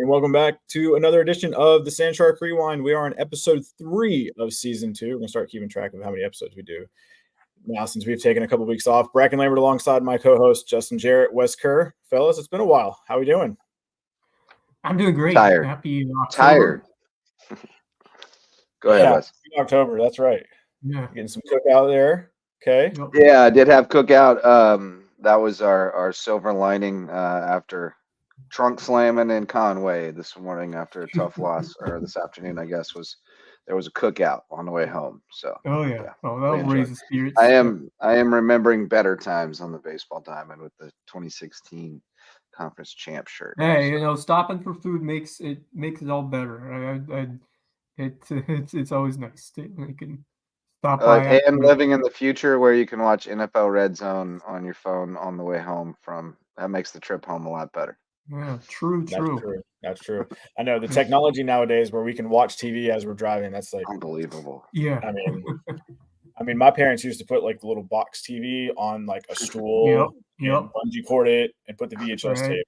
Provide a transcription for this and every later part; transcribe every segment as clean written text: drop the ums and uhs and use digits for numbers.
and welcome back to another edition of the Sand Shark Rewind. We are on episode 3 of season 2. We're going to start keeping track of how many episodes we do now since we've taken a couple of weeks off. Brackin, Lambert alongside my co-host Justin, Jarrett, Wes Kerr. Fellas, it's been a while. How are we doing? I'm doing great. Tired. Happy October. Tired. Go ahead, Wes. October, that's right. Yeah. Getting some cookout there. Okay. Yep. Yeah, I did have cookout. That was our silver lining after trunk slamming in Conway this morning after a tough loss, or this afternoon, I guess, there was a cookout on the way home. So yeah. Oh, that'll raise the spirits. I am remembering better times on the baseball diamond with the 2016 conference champ shirt. Hey, stopping for food makes it all better. It's always nice to can stop by. And living in the future where you can watch NFL Red Zone on your phone on the way home that makes the trip home a lot better. Yeah, true. That's true. I know the technology nowadays where we can watch TV as we're driving. That's like unbelievable. Yeah. I mean, my parents used to put like the little box TV on like a stool, bungee cord it, and put the VHS tape.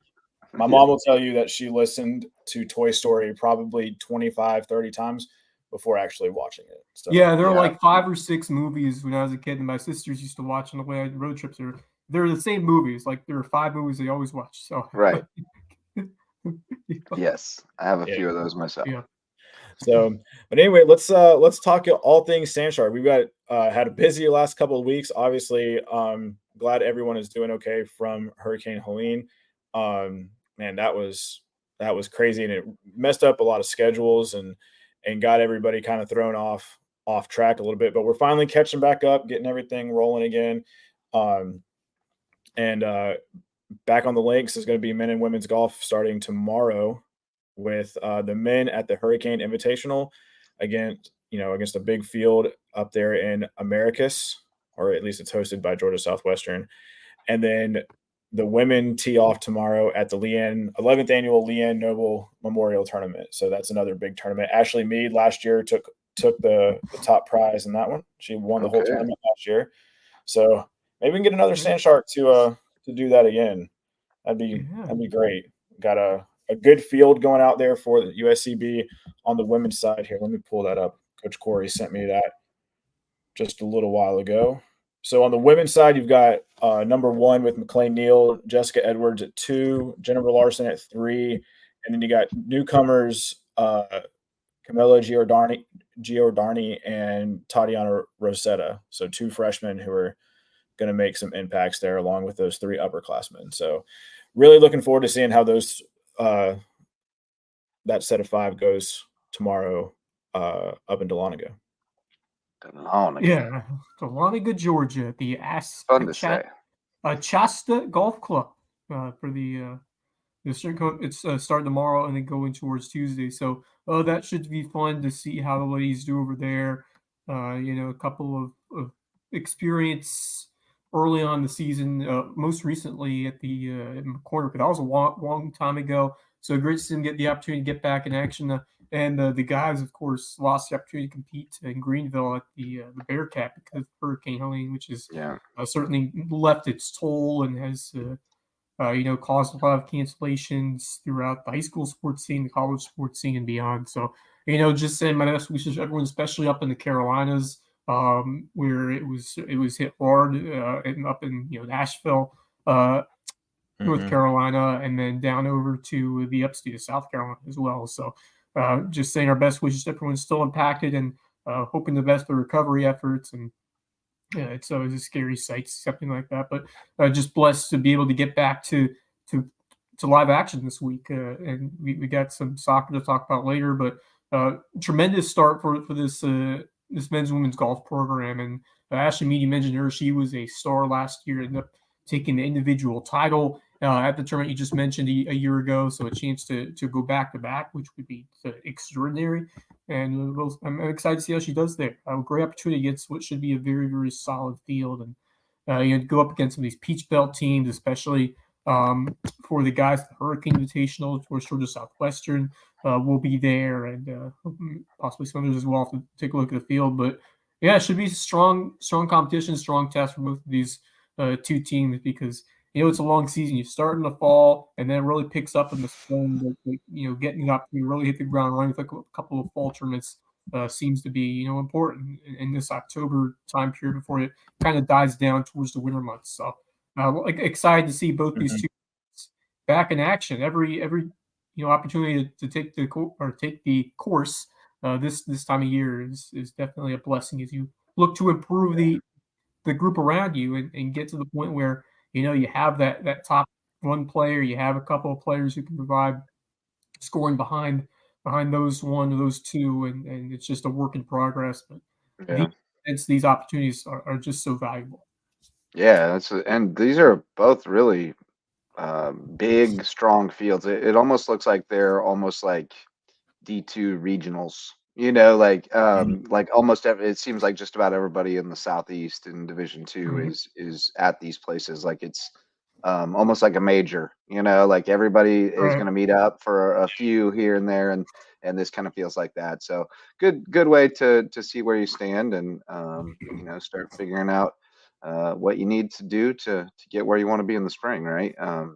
My mom will tell you that she listened to Toy Story probably 25, 30 times before actually watching it. So, there were like 5 or 6 movies when I was a kid, and my sisters used to watch on the way on road trips. They're the same movies. Like there are 5 movies they always watch. So right. Yes, I have a few of those myself. Yeah. So, but anyway, let's talk all things Sand Shark. We've got had a busy last couple of weeks. Obviously, glad everyone is doing okay from Hurricane Helene. Man, that was crazy, and it messed up a lot of schedules and got everybody kind of thrown off track a little bit. But we're finally catching back up, getting everything rolling again. And back on the links is going to be men and women's golf starting tomorrow with the men at the Hurricane Invitational against a big field up there in Americus, or at least it's hosted by Georgia Southwestern. And then the women tee off tomorrow at the 11th annual Leanne Noble Memorial Tournament. So that's another big tournament. Ashley Mead last year took the top prize in that one. She won the whole tournament last year. So maybe we can get another Sand Shark to do that again. That'd be great. Got a good field going out there for the USCB on the women's side here. Let me pull that up. Coach Corey sent me that just a little while ago. So on the women's side, you've got number 1 with McLean Neal, Jessica Edwards at 2, Jennifer Larson at 3, and then you got newcomers Camilla Giordani and Tatiana Rosetta. So 2 freshmen who are going to make some impacts there along with those 3 upperclassmen. So really looking forward to seeing how those that set of 5 goes tomorrow up in Dahlonega. Yeah, Dahlonega, Georgia, the Shasta Golf Club for the it's starting tomorrow and then going towards Tuesday. So that should be fun to see how the ladies do over there. A couple of experience early on in the season, most recently at the corner, but that was a long time ago. So great to see them get the opportunity to get back in action. And the guys, of course, lost the opportunity to compete in Greenville at the Bearcat because of Hurricane Helene, which has certainly left its toll and has caused a lot of cancellations throughout the high school sports scene, the college sports scene, and beyond. So, just saying my best wishes to everyone, especially up in the Carolinas, where it was hit hard, and up in Nashville, North Carolina, and then down over to the upstate of South Carolina as well. So just saying our best wishes to everyone still impacted, and hoping the best for recovery efforts. And it's always a scary sight, something like that. But just blessed to be able to get back to live action this week. And we got some soccer to talk about later, but tremendous start for this men's and women's golf program. And Ashley Mead, you mentioned her. She was a star last year, ended up taking the individual title at the tournament you just mentioned a year ago. So a chance to go back to back, which would be extraordinary. And I'm excited to see how she does there. A great opportunity against what should be a very, very solid field. And go up against some of these Peach Belt teams, especially for the guys at the Hurricane Invitational. Of course, Georgia Southwestern will be there, and possibly some others as well to take a look at the field. But yeah, it should be strong competition, strong test for both of these 2 teams, because it's a long season. You start in the fall, and then it really picks up in the spring. Getting the opportunity to really hit the ground running with like a couple of fall tournaments seems to be important in this October time period before it kind of dies down towards the winter months. So, excited to see both these Mhm. two back in action. Every opportunity to take the course this time of year is definitely a blessing as you look to improve the group around you and get to the point where you have that top one player, you have a couple of players who can provide scoring behind those one or those two, and it's just a work in progress. But Yeah. these opportunities are just so valuable. Yeah, and these are both really big, strong fields. It almost looks like they're almost like D2 regionals. Mhm. Like almost it seems like just about everybody in the Southeast in Division Two Right. is at these places. Like it's almost like a major. Like everybody is Right. going to meet up for a few here and there, and this kind of feels like that. So good way to see where you stand and start figuring out what you need to do to get where you want to be in the spring, right? I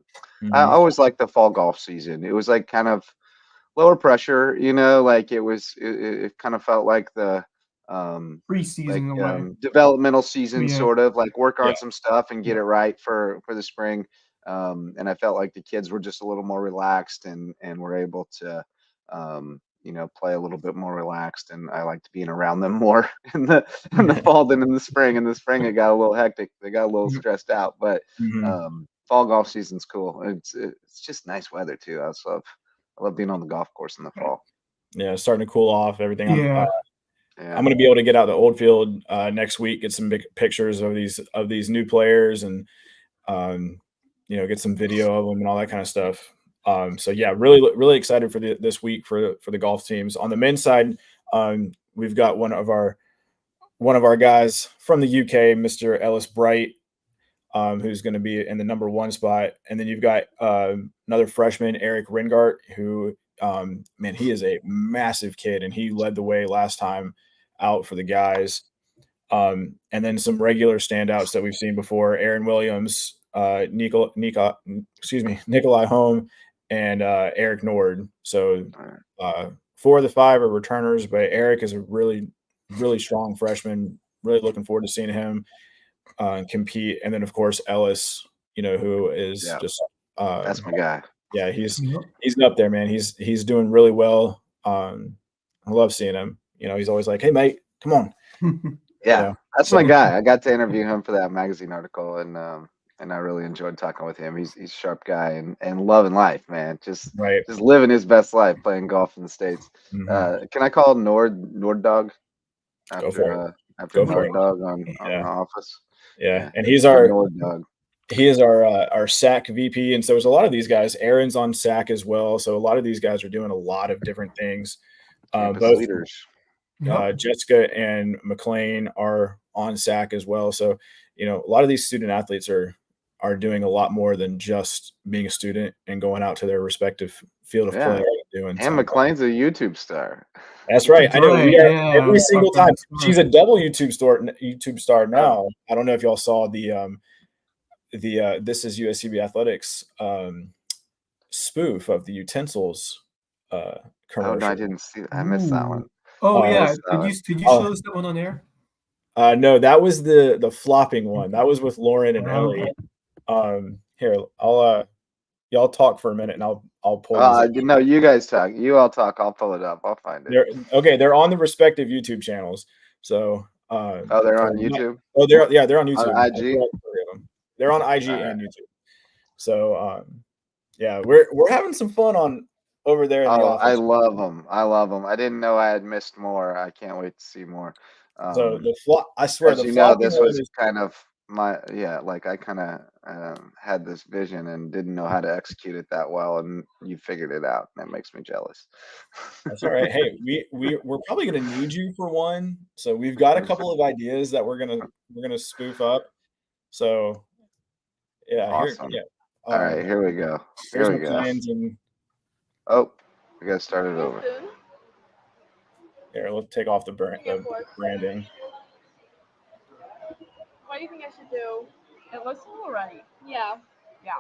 Mhm. always like the fall golf season. It was like kind of lower pressure, like it kind of felt like the Preseason in a way. developmental season, Yeah. sort of like work Yeah. on some stuff and get Yeah. it right for the spring. And I felt like the kids were just a little more relaxed and were able to play a little bit more relaxed, and I liked being around them more in the fall than in the spring. In the spring it got a little hectic. They got a little Yeah. stressed out, but Mhm. fall golf season's cool. It's just nice weather too. I love being on the golf course in the Right. fall. Yeah, it's starting to cool off. Everything. I'm Yeah. Yeah. I'm gonna be able to get out the old field next week, get some big pictures of these new players, and um, get some video of them and all that kind of stuff. So yeah, really excited for this week for the golf teams. On the men's side, we've got one of our guys from the UK, Mr. Ellis Bright, who's going to be in the number one spot, and then you've got another freshman, Eric Ringart, who man, he is a massive kid, and he led the way last time out for the guys. And then some regular standouts that we've seen before: Aaron Williams, Nikolai Home, and Eric Nord. So All right. 4 of the 5 are returners, but Eric is a really strong freshman. Really looking forward to seeing him compete. And then of course Ellis, who is Yeah, just uh, that's my guy. yeah, he's Yep. he's up there, man. He's doing really well. I love seeing him. He's always like, "Hey, mate, come on." You Yeah, know, that's so my guy. I got to interview him for that magazine article, and I really enjoyed talking with him. He's a sharp guy and loving life, man. Just right. just living his best life playing golf in the States. Hmm. Can I call him Nord Dog Go for it. after Go for it. Nord Dog on Yeah, The Office? yeah. Yeah, And the Nord Dog. he is our SAC VP, and so there's a lot of these guys. Aaron's on SAC as well, so a lot of these guys are doing a lot of different things. Campus Both leaders. Yep. Jessica and McLean are on SAC as well. So, a lot of these student athletes are doing a lot more than just being a student and going out to their respective field of play Yeah, and doing and so. McLean's a YouTube star. That's right. That's I know right. we are Yeah. every We single talked about time. this She's before. a double YouTube star Oh, now. I don't know if y'all saw the This is USCB Athletics spoof of the utensils oh no, I commercial. didn't see that. I missed that Ooh. one. Oh, I Uh, yeah. missed that Could you one. could you uh, show us that one on air? no, that was the flopping one. That was with Lauren and Okay. Ellie. Here, I'll y'all talk for a minute, and I'll pull these up. No, you guys talk. You all talk. I'll pull it up. I'll find it. They're okay. They're on the respective YouTube channels. So, Oh, they're for on YouTube? they're on On YouTube. I put IG? up 3 of them. They're on IG Alright. and YouTube. So, yeah, we're having some fun on over there in the Oh, I office. love them. I love them. I didn't know I had missed more. I can't wait to see more. So Um, the flop, I swear, as the you know, flopping this one was is kind of like I kind of had this vision and didn't know how to execute it that well, and you figured it out. That makes me jealous. that's all right. Hey, we're probably gonna need you for one. So we've got a couple of ideas that we're gonna spoof up. So yeah, Awesome. All right, um, here we go. here's Here we go. McLean's, and Oh, we got to start it over. Hilton, here, let's take off the branding. what do you think I should do? It looks alright. Yeah. Yeah.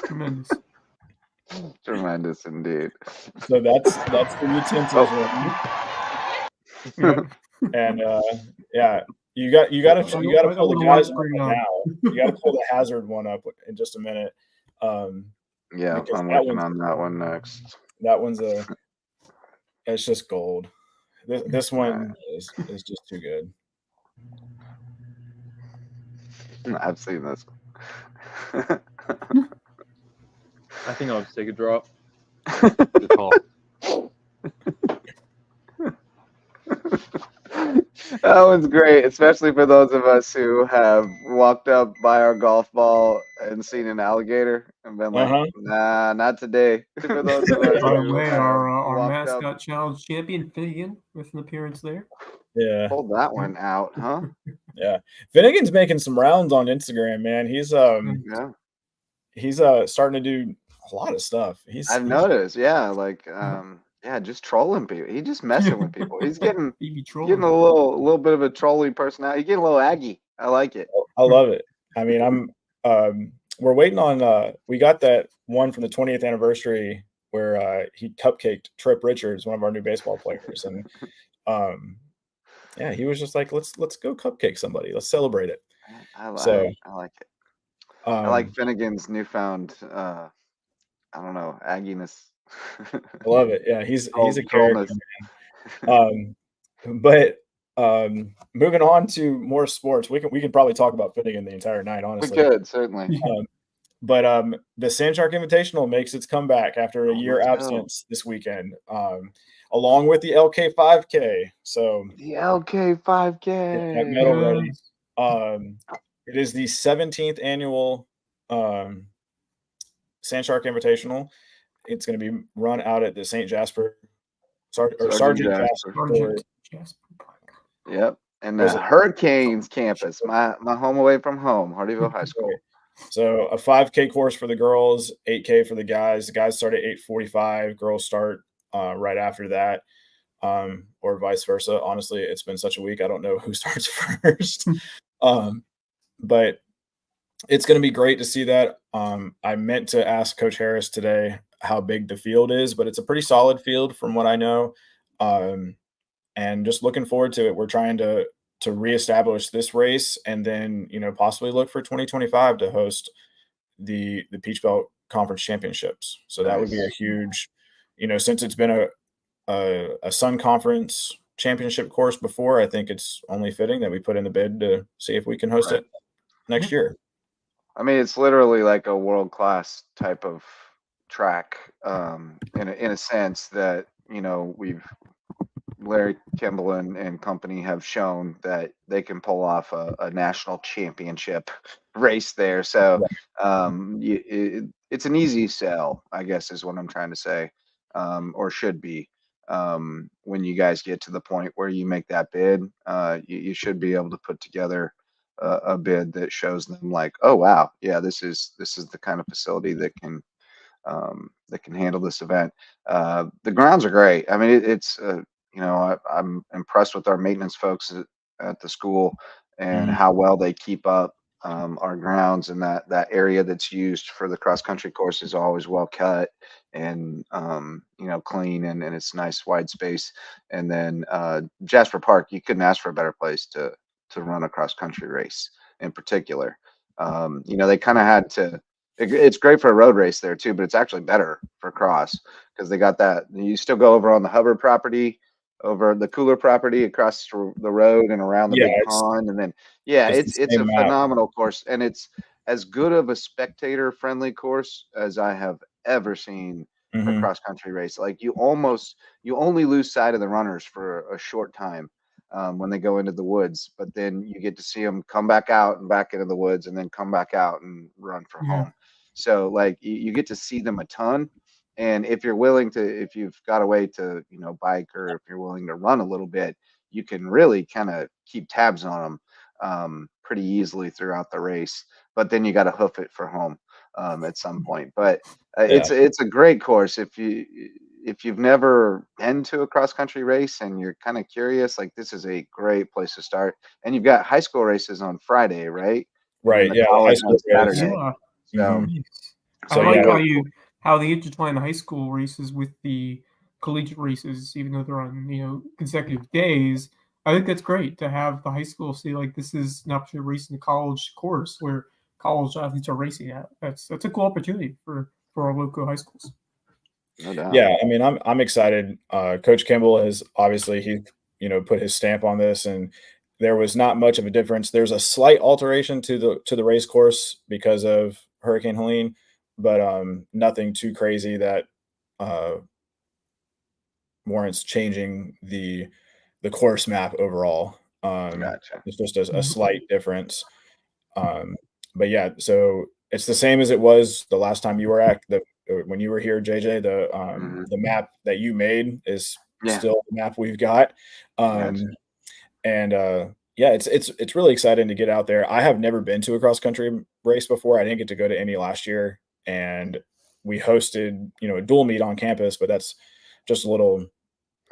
Tremendous. Tremendous indeed. So that's the utensils one. Yeah. And yeah, you got to I pull don't the know why guys it's one bringing up on. now. You got to pull the hazard one up in just a minute. Yeah, Because I'm working on that one next. that one's it's just gold. This Right. one is just too good. I've seen this. I think I'll just take a drop. Good call. That one's great, especially for those of us who have walked up by our golf ball and seen an alligator and been like, nah, not today. For those of us By the who way, have our walked up, mascot challenge champion Finnegan with an appearance there. Yeah. pulled that one out, huh? Yeah. Finnegan's making some rounds on Instagram, man. Yeah. He's starting to do a lot of stuff. I've noticed, yeah, like yeah, just trolling people. He's just messing with people. He's getting He be getting trolling. a little bit of a trolling personality. He's getting a little aggy. I like it. I love it. I mean, we're waiting on we got that one from the 20th anniversary where he cupcaked Trip Richards, one of our new baseball players, and yeah, he was just like, let's go cupcake somebody. Let's celebrate it. I like So it. I like um, Finnegan's newfound I don't know, agginess. I love it. Yeah, he's a character, Trollness. man. But moving on to more sports, we can probably talk about Finnegan the entire night, We honestly. could, certainly. But the Sandshark Invitational makes its comeback after a year let's go. absence this weekend, along with the LK 5K. So The LK 5K. get that medal ready. It is the 17th annual Sandshark Invitational. It's going to be run out at the St. Jasper Sergeant Jasper. Sergeant Jasper Park. Yep. And Was the it- Hurricanes campus, my home away from home, Hardyville High School. So a 5K course for the girls, 8K for the guys. The guys start at 8:45. Girls start right after that, or vice versa. Honestly, it's been such a week. I don't know who starts first. But it's going to be great to see that. I meant to ask Coach Harris today how big the field is, but it's a pretty solid field from what I know. And just looking forward to it. We're trying to reestablish this race and then, possibly look for 2025 to host the Peach Belt Conference Championships. So that would be a huge, since it's been a Sun Conference championship course before, I think it's only fitting that we put in the bid to see if we can host it next year. I mean, it's literally like a world-class type of track, in a sense that, Larry Kimball and company have shown that they can pull off a national championship race there. So it's an easy sell, I guess, is what I'm trying to say, or should be. When you guys get to the point where you make that bid, you should be able to put together a bid that shows them like, oh wow, yeah, this is the kind of facility that can handle this event. The grounds are great. I mean, it's I'm impressed with our maintenance folks at the school and how well they keep up our grounds, and that area that's used for the cross country course is always well cut and clean, and it's nice wide space. And then Jasper Park, you couldn't ask for a better place to run a cross country race in particular. They kind of had to. It's great for a road race there too, but it's actually better for cross because they got that. You still go over on the Hubbard property, over the Cooler property, across the road and around the big pond, and then it's a phenomenal course, and it's as good of a spectator friendly course as I have ever seen for cross country race. Like you only lose sight of the runners for a short time. When they go into the woods, but then you get to see them come back out and back into the woods and then come back out and run for home. So like you get to see them a ton. And if you've got a way to, bike, or if you're willing to run a little bit, you can really kind of keep tabs on them pretty easily throughout the race. But then you got to hoof it for home at some point. But it's a great course. if you've never been to a cross country race and you're kind of curious, like this is a great place to start. And you've got high school races on Friday, right? And then Right. the Yeah. The high college school on race. Saturday. Yeah. So, Mhm. Nice. I So if you like yeah, go, how they intertwine the high school races with the collegiate races, even though they're on consecutive days. I think that's great to have the high school see like this is an opportunity to race in the college course where college athletes are racing at. That's a cool opportunity for our local high schools. no doubt. yeah. I mean, I'm excited. Coach Kimball has obviously put his stamp on this, and there was not much of a difference. There's a slight alteration to the race course because of Hurricane Helene, but nothing too crazy that uh, warrants changing the course map overall. Gotcha. It's just a Mhm. slight difference. Um, but yeah, so it's the same as it was the last time you were at when you were here, JJ. Hmm. The map that you made is Yeah. still the map we've got. Gotcha. Um, and yeah, it's really exciting to get out there. I have never been to a cross country race before. I didn't get to go to any last year, and we hosted a dual meet on campus, but that's just a little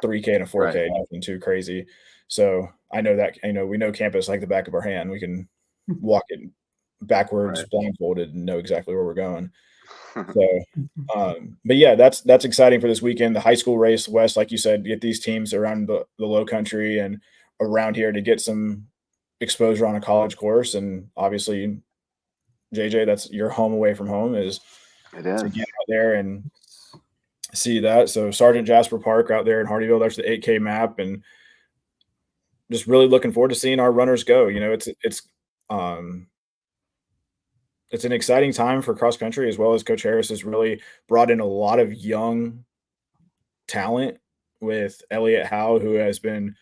3K and a Right. 4K, nothing too crazy. So I know that we know campus like the back of our hand. We can walk it backwards Right. blindfolded and know exactly where we're going. So, but yeah, that's exciting for this weekend. The high school race, West, like you said, get these teams around the low country and around here to get some exposure on a college course. And obviously, JJ, that's your home away from home is It to is. get out there and see that. So Sergeant Jasper Park out there in Hardyville, that's the 8K map, and just really looking forward to seeing our runners go. Um it's an exciting time for cross country as well as Coach Harris has really brought in a lot of young talent with Elliot Howe, who has been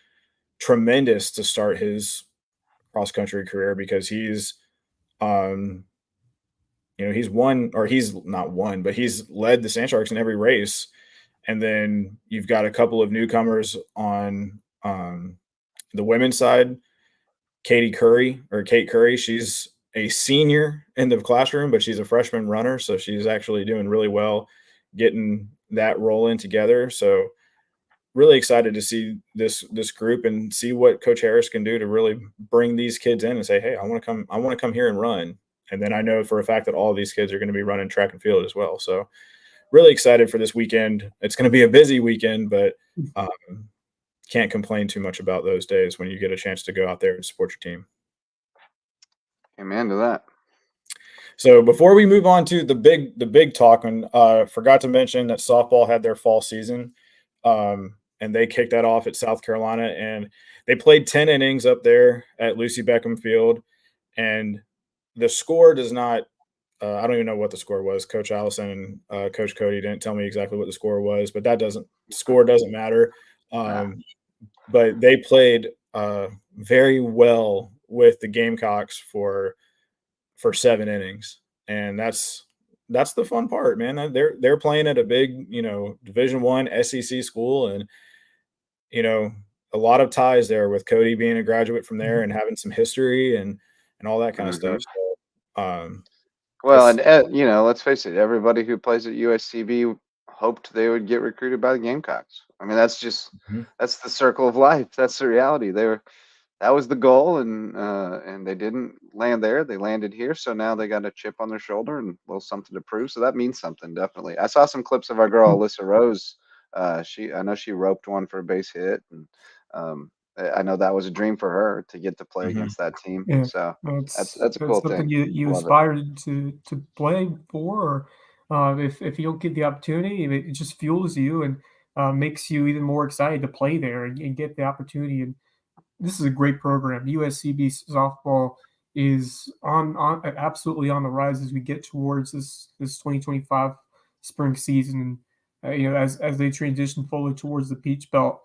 tremendous to start his cross country career because um he's won or he's not won, but he's led the Sand Sharks in every race. And then you've got a couple of newcomers on the women's side. Kate Curry. She's a senior in the classroom, but she's a freshman runner, so she's actually doing really well getting that rolling together. So really excited to see this group and see what Coach Harris can do to really bring these kids in and say, hey, I want to come here and run. And then I know for a fact that all of these kids are going to be running track and field as well. So really excited for this weekend. It's going to be a busy weekend, but can't complain too much about those days when you get a chance to go out there and support your team. Amen to that. So before we move on to the big talk, and forgot to mention that softball had their fall season, and they kicked that off at South Carolina, and they played 10 innings up there at Lucy Beckham Field, and the score does not. I don't even know what the score was. Coach Allison and Coach Cody didn't tell me exactly what the score was, but score doesn't matter. Nah. But they played very well with the Gamecocks for 7 innings, and that's the fun part, man. They're playing at a big, Division I SEC school, and a lot of ties there with Cody being a graduate from there and having some history and all that kind of Hmm. stuff. So, Well, it's and let's face it, everybody who plays at USCB hoped they would get recruited by the Gamecocks. I mean, Mhm. that's the circle of life. That's the reality. That was the goal, and they didn't land there. They landed here, so now they got a chip on their shoulder and a little something to prove. So that means something, definitely. I saw some clips of our girl Alyssa Rose. I know she roped one for a base hit, and I know that was a dream for her to get to play Mhm. against that team. Yeah, So that's that's a that's cool something thing. you Love it. aspire to play for. Or if you don't get the opportunity, it just fuels you and makes you even more excited to play there and get the opportunity. And this is a great program. USCB softball is on absolutely on the rise as we get towards this 2025 spring season. As they transition fully towards the Peach Belt,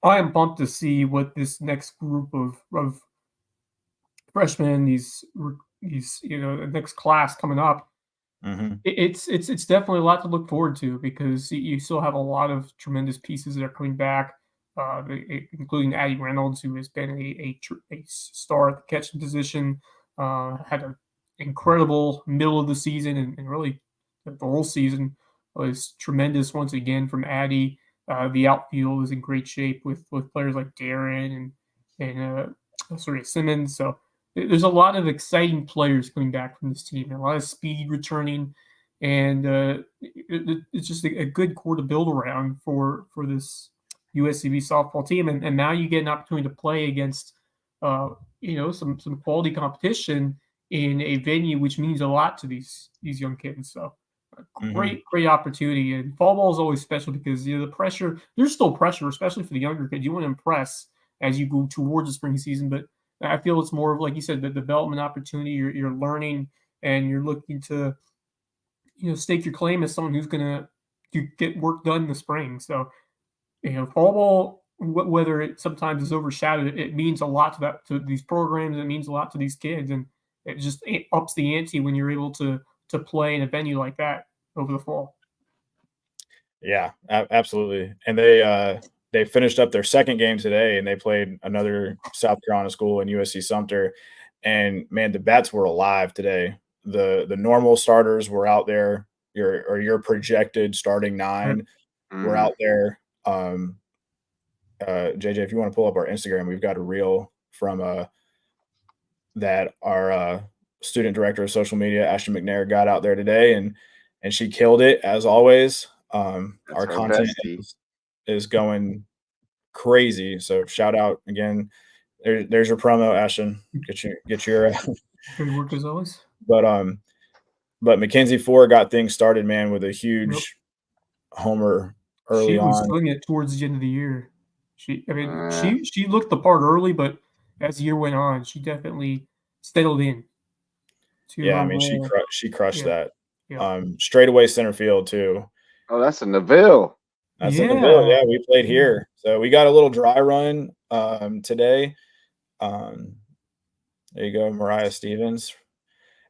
I am pumped to see what this next group of freshmen, the next class coming up. Mhm. It's definitely a lot to look forward to because you still have a lot of tremendous pieces that are coming back, including Addie Reynolds, who has been a star at the catching position, had an incredible middle of the season and really the whole season. was tremendous once again from Addy. The outfield is in great shape with players like Jarrett and Simmons. So there's a lot of exciting players coming back from this team, and a lot of speed returning, and it's just a good core to build around for this USCB softball team. And now you get an opportunity to play against some quality competition in a venue which means a lot to these young kids. So great opportunity. And fall ball is always special because the pressure, there's still pressure, especially for the younger kids. You want to impress as you go towards the spring season, but I feel it's more of, like you said, the development opportunity. You're learning, and you're looking to stake your claim as someone who's going to get work done in the spring. So fall ball, whether it sometimes is overshadowed, it means a lot to these programs. It means a lot to these kids, and it ups the ante when you're able to play in a venue like that over the fall. Yeah, absolutely. And they finished up their second game today, and they played another South Carolina school in USC Sumter. And man, the bats were alive today. The normal starters were out there. Your projected starting 9 were out there. JJ, if you want to pull up our Instagram, we've got a reel from that our student director of social media, Ashton McNair, got out there today, and she killed it as always. Our content is going crazy. So shout out again. There's your promo, Ashton. Get your good work as always. But Mackenzie Ford got things started, man, with a huge homer early on. She was doing it towards the end of the year. She looked the part early, but as the year went on, she definitely settled in. Yeah, I mean, she crushed that. Yeah. Straight away center field too. Oh, that's in Neville. That's in Neville. Yeah, we played here, so we got a little dry run today. There you go, Mariah Stevens.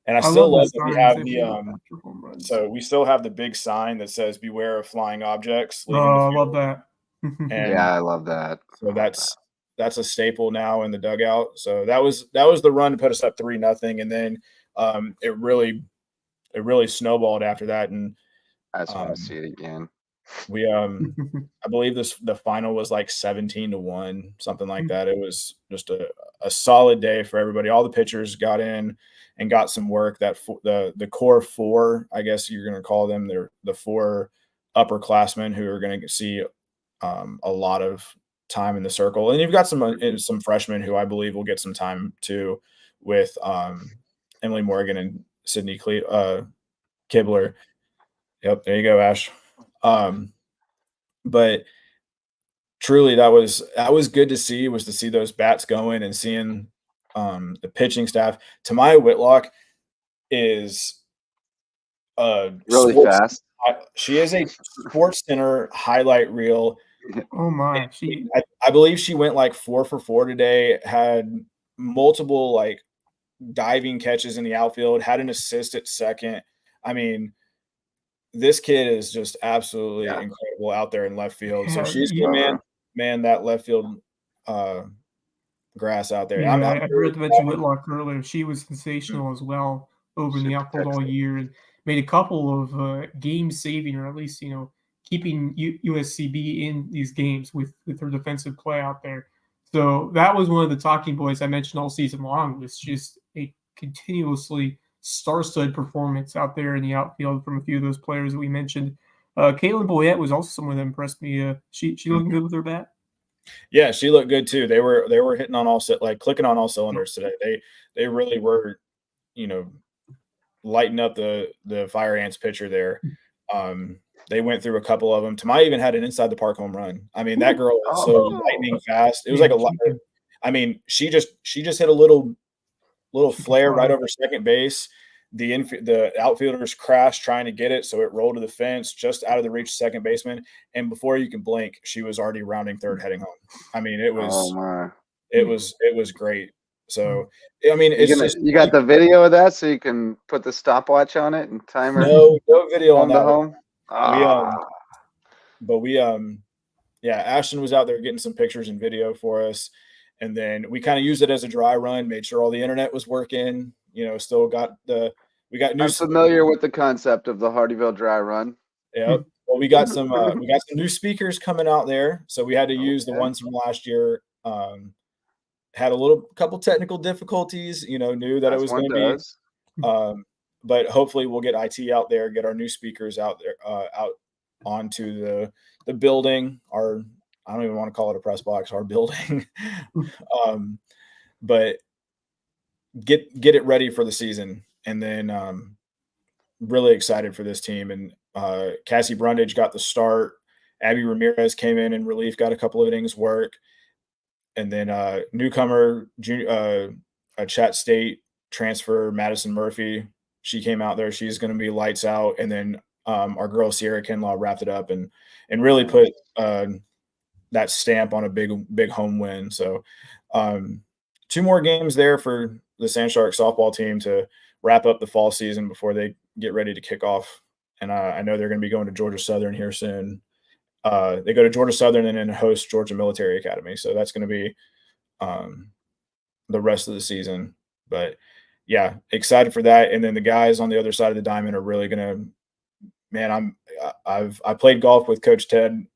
And I still love that we have so we still have the big sign that says "Beware of flying objects." Oh, I love that. Yeah, I love that. So that's a staple now in the dugout. So that was the run to put us up 3-0, and then it really snowballed after that. And I just want to see it again. We I believe the final was like 17-1, something like that. It was just a solid day for everybody. All the pitchers got in and got some work. That the core 4, I guess you're going to call them, they're the 4 upperclassmen who are going to see a lot of time in the circle. And you've got some freshmen who I believe will get some time too, with Emily Morgan and Sydney Kibler. Yep, there you go, Ash. But truly that was good to see, was to see those bats going and seeing the pitching staff. Tamaya Whitlock is really fast. She is a Sports Center highlight reel. Oh my! I believe she went like 4 for 4 today. Had multiple like diving catches in the outfield. Had an assist at second. I mean, this kid is just absolutely incredible out there in left field. So she's gonna man that left field grass out there. Yeah, I forgot to mention Whitlock earlier. She was sensational as well over in the outfield all year, and made a couple of game saving, or at least keeping USCB in these games with her defensive play out there. So that was one of the talking points I mentioned all season long. Was just a continuously star-studded performance out there in the outfield from a few of those players that we mentioned. Caitlin Boyette was also someone that impressed me. She looking good with her bat. Yeah, she looked good too. They were hitting on clicking on all cylinders today. They really were, lighting up the Fire Ants pitcher there. They went through a couple of them. Tamai even had an inside the park home run. I mean, that girl is so lightning fast. It was like a lot. I mean, she just hit a little flare right over second base. The outfielders crashed trying to get it, so it rolled to the fence just out of the reach of second baseman. And before you can blink, she was already rounding third, heading home. I mean, it was great. So I mean, you got the video of that, so you can put the stopwatch on it and timer. No video on that. Home. Ashton was out there getting some pictures and video for us, and then we kind of used it as a dry run, made sure all the internet was working. We got new. I'm familiar with the concept of the Hardyville dry run. Yeah. Well, we got some new speakers coming out there, so we had to use the Okay. ones from last year. Had a couple technical difficulties, knew that it That's was one going to be, does. but hopefully we'll get IT out there, get our new speakers out there, out onto the building. I don't even want to call it a press box, our building, but get it ready for the season, and then really excited for this team. And Cassie Brundage got the start. Abby Ramirez came in relief, got a couple of innings work. And then newcomer, Chat State transfer, Madison Murphy, she came out there. She's going to be lights out. And then our girl Sierra Kinlaw wrapped it up and really put that stamp on a big home win. So 2 more games there for the Sand Shark softball team to wrap up the fall season before they get ready to kick off. And I know they're going to be going to Georgia Southern here soon. They go to Georgia Southern and then host Georgia Military Academy. So that's going to be the rest of the season. But yeah, excited for that. And then the guys on the other side of the diamond are really going to, man, I played golf with Coach Ted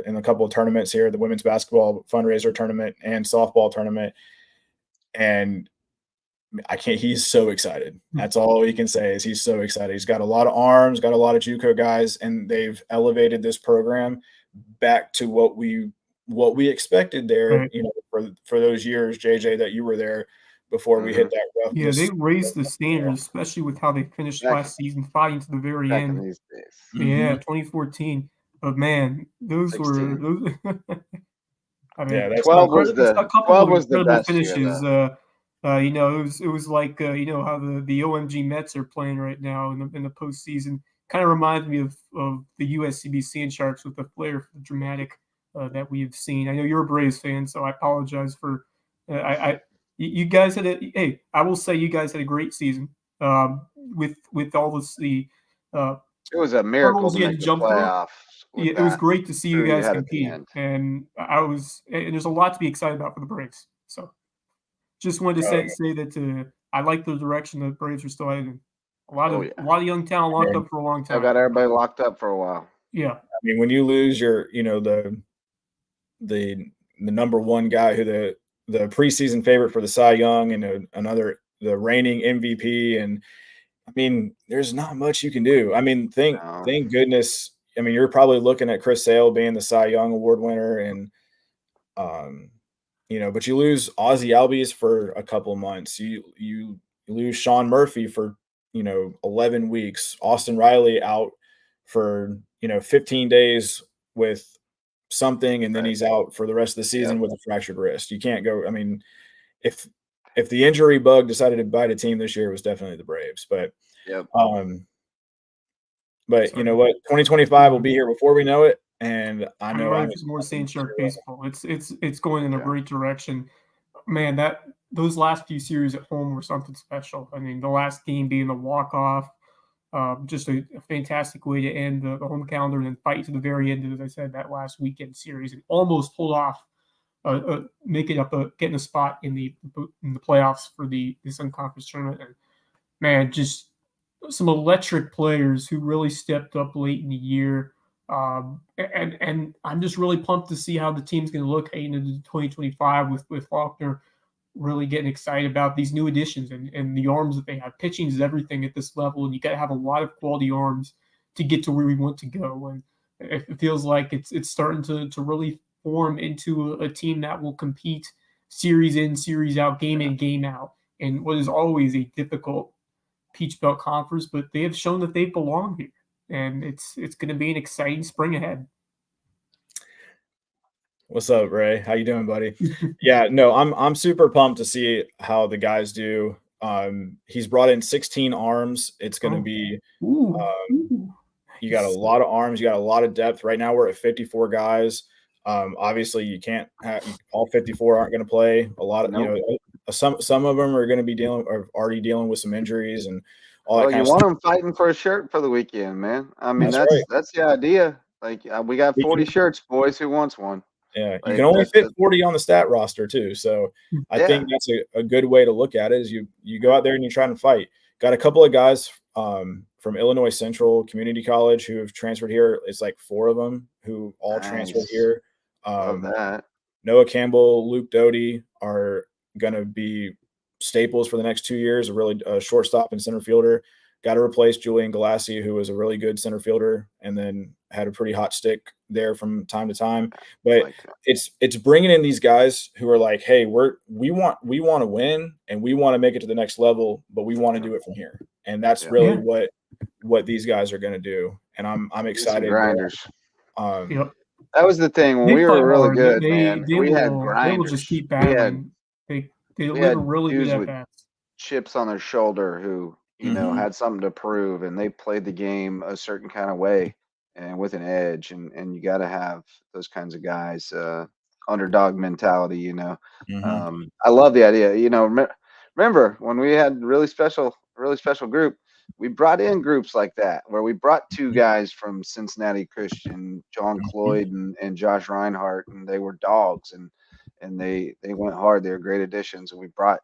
in a couple of tournaments here, the women's basketball fundraiser tournament and softball tournament. And he's so excited. That's all he can say is he's so excited. He's got a lot of arms, got a lot of JUCO guys, and they've elevated this program back to what we expected there, Right. for those years, JJ, that you were there before we hit that Yeah, roughness. they raised the standards, especially with how they finished Back- last season, fighting to the very Back in end. these days. Yeah, 2014. But man, those were 16. those. I mean, Yeah, that's 12 was a couple 12 of was the incredible best year, finishes. though. It was like how the OMG Mets are playing right now in the postseason. Kind of reminds me of the USCB Sand Sharks with the flair for the dramatic that we have seen. I know you're a Braves fan, so I apologize for you guys had I will say you guys had a great season with all the It was a miracle hurdles to you had make to the jump through. playoffs with It was that great to see you crew you guys had at the compete, end. and there's a lot to be excited about for the Braves. So just wanted to say that I like the direction the Braves are still headed in. A lot of young talent locked up for a long I time. got everybody locked up for a while. Yeah, I mean, when you lose your, the number one guy who the preseason favorite for the Cy Young and the reigning MVP, and I mean, there's not much you can do. I mean, thank goodness. I mean, you're probably looking at Chris Sale being the Cy Young Award winner, and but you lose Ozzie Albies for a couple of months. You lose Sean Murphy for 11 weeks. Austin Riley out for 15 days with something, and then he's out for the rest of the season with a fractured wrist. You can't go. I mean, if the injury bug decided to bite a team this year, it was definitely the Braves. But you know what? 2025 will be here before we know it, and I know I'm ready for more Sand Shark baseball. It's going in a great direction. Man, those last few series at home were something special. I mean, the last game being the walk-off, just a fantastic way to end the home calendar and then fight to the very end, as I said, that last weekend series and almost pulled off, making up getting a spot in the playoffs for the Sun Conference tournament. And man, just some electric players who really stepped up late in the year. And I'm just really pumped to see how the team's going to look heading into 2025 with Faulkner really getting excited about these new additions and the arms that they have. Pitching is everything at this level, and you got to have a lot of quality arms to get to where we want to go. And it feels like it's starting to really form into a team that will compete series in, series out, game in, game out, in what is always a difficult Peach Belt Conference, but they have shown that they belong here, and it's going to be an exciting spring ahead. What's up, Ray? How you doing, buddy? Yeah, no, I'm super pumped to see how the guys do. He's brought in 16 arms. It's going to be you got a lot of arms, you got a lot of depth. Right now we're at 54 guys. Obviously you can't have all 54 aren't going to play. A lot of some of them are going to be already dealing with some injuries and all that kind of stuff. You want them fighting for a shirt for the weekend, man. I mean, that's the idea. Like we got 40 shirts, boys. Who wants one? Yeah, you can only fit 40 on the stat roster too. So I think that's a good way to look at it. Is you go out there and you try to fight. Got a couple of guys from from Illinois Central Community College who have transferred here. It's like 4 of them who all transferred Nice. here. Love that. Noah Campbell, Luke Doty are going to be staples for the next 2 years, a really shortstop and center fielder. Got to replace Julian Galassi, who was a really good center fielder and then had a pretty hot stick there from time to time. But Like that. it's bringing in these guys who are like, hey, we want to win and we want to make it to the next level, but we want to do it from here. And that's Yeah. really Yeah. what these guys are going to do. And I'm Some excited. grinders. Yep. That was the thing when They we fight were really hard. good, They man. they We had will grinders. just keep We had battling. They we deliver had really good dudes at with bats. chips on their shoulder who, Mhm. had something to prove, and they played the game a certain kind of way and with an edge, and you got to have those kinds of guys, underdog mentality. Mhm. I love the idea. Remember when we had really special group, we brought in groups like that where we brought 2 guys from Cincinnati Christian, John Mhm. Cloyd and Josh Reinhardt, and they were dogs, and they went hard. They were great additions, and we brought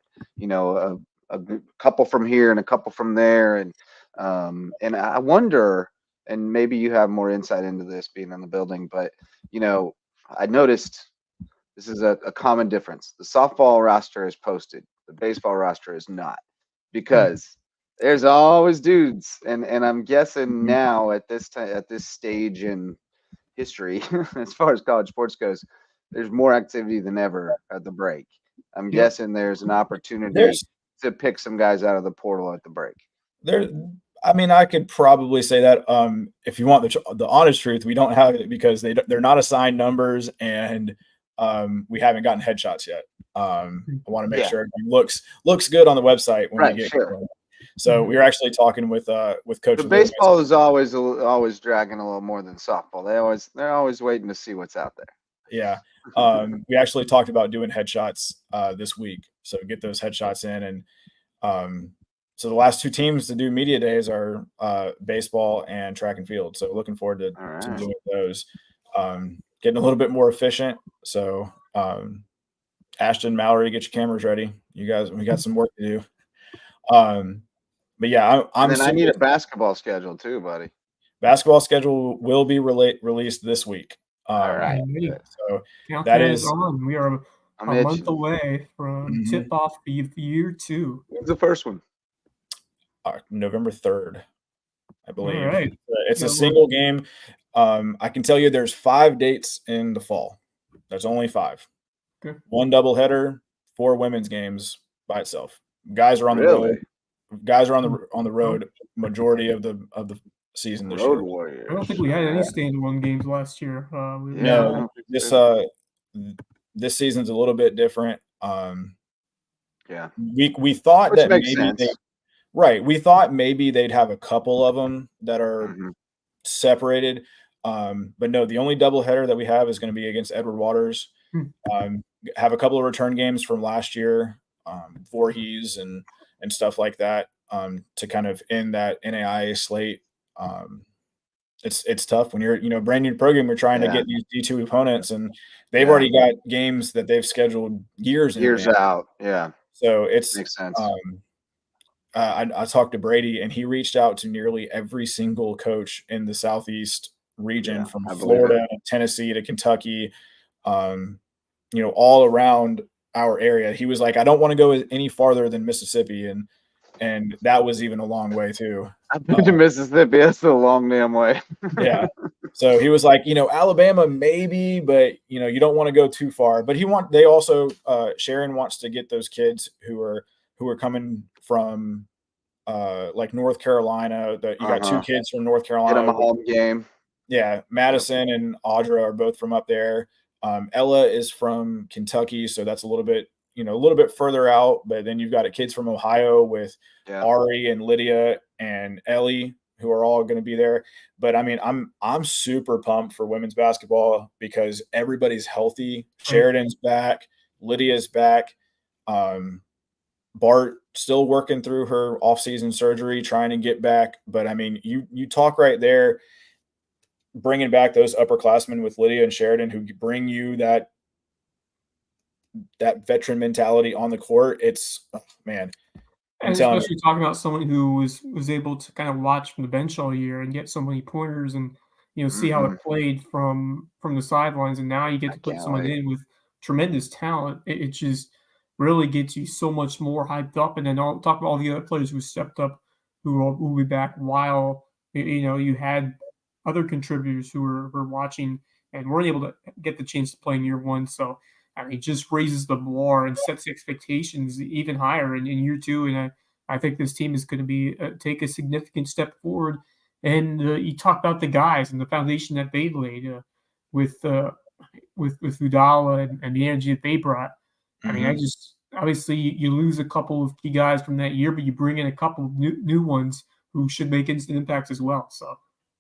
a couple from here and a couple from there, and I wonder, and maybe you have more insight into this being in the building, but I noticed this is a common difference. The softball roster is posted, the baseball roster is not, because there's always dudes, and I'm guessing Mhm. now at this time, at this stage in history, as far as college sports goes, there's more activity than ever at the break. I'm Yep. guessing there's an opportunity There's to pick some guys out of the portal at the break. there I mean, I could probably say that if you want the honest truth, we don't have it because they're not assigned numbers and we haven't gotten headshots yet. I want to make Yeah. sure everything looks good on the website when Right, we get sure. going. So we were actually talking with Coach The Lewis. baseball is always dragging a little more than softball. They're always waiting to see what's out there. Yeah. We actually talked about doing headshots this week. So get those headshots in. And so the last 2 teams to do media days are baseball and track and field. So looking forward to All right. doing those. Getting a little bit more efficient. So Ashton, Mallory, get your cameras ready. You guys, we got some work to do. But yeah, I'm And then I super need a basketball schedule too, buddy. basketball schedule will be released this week. All right. Hey, Good. So that countdown is is on. We are I'm a month itching. away from Mhm. tip off of year 2. When's the first one? November 3rd, I All believe. right. It's a Good single game. I can tell you there's 5 dates in the fall. There's only 5. Okay. 1 doubleheader, 4 women's games by itself. Guys are on the Really? road. Guys are on the road majority of the season this Road year. Warriors. I don't think we had any standalone games last year. We Yeah, No, I don't think this so. this season's a little bit different. Yeah. We thought Which that makes maybe sense. we thought maybe they'd have a couple of them that are Mhm. separated. But no, the only doubleheader that we have is going to be against Edward Waters. Have a couple of return games from last year, Voorhees and stuff like that, to kind of end that NAIA slate. It's tough when you're brand new program. You're trying to Yeah. get these D2 opponents, and they've Yeah. already got games that they've scheduled years in Years advance. out. Yeah. So it's Makes sense. I talked to Brady, and he reached out to nearly every single coach in the Southeast region, Yeah, from I believe Florida, Tennessee to Kentucky, all around our area. He was like, I don't want to go any farther than Mississippi, and that was even a long way too. I've been to Mississippi. That's a long damn way. Yeah. So he was like, Alabama maybe, but you don't want to go too far. But they also Sharon wants to get those kids who are coming from like North Carolina. That you got 2 kids from North Get them Carolina. a home game. Yeah, Madison and Audra are both from up there. Ella is from Kentucky, so that's a little bit further out. But then you've got kids from Ohio with Yeah. Ari and Lydia and Ellie, who are all going to be there. But I mean, I'm super pumped for women's basketball because everybody's healthy. Sheridan's back, Lydia's back. Bart still working through her off-season surgery, trying to get back. But I mean, you talk right there, bringing back those upperclassmen with Lydia and Sheridan who bring you that veteran mentality on the court. It's man, I'm And telling you. especially talking about someone who was able to kind of watch from the bench all year and get so many pointers and, see how it Mhm. played from the sidelines, and now you get I to put can't someone wait. in with tremendous talent. It just really gets you so much more hyped up, and then I'll talk about all the other players who stepped up, who will be back while, you had other contributors who were watching and weren't able to get the chance to play in year one, so I mean, it just raises the bar and sets expectations even higher in year two. And I think this team is going to be take a significant step forward. And you talk about the guys and the foundation that they laid with uh, with Udala and the energy that they brought. I mean, I Mhm. just obviously you lose a couple of key guys from that year, but you bring in a couple of new ones who should make instant impacts as well. So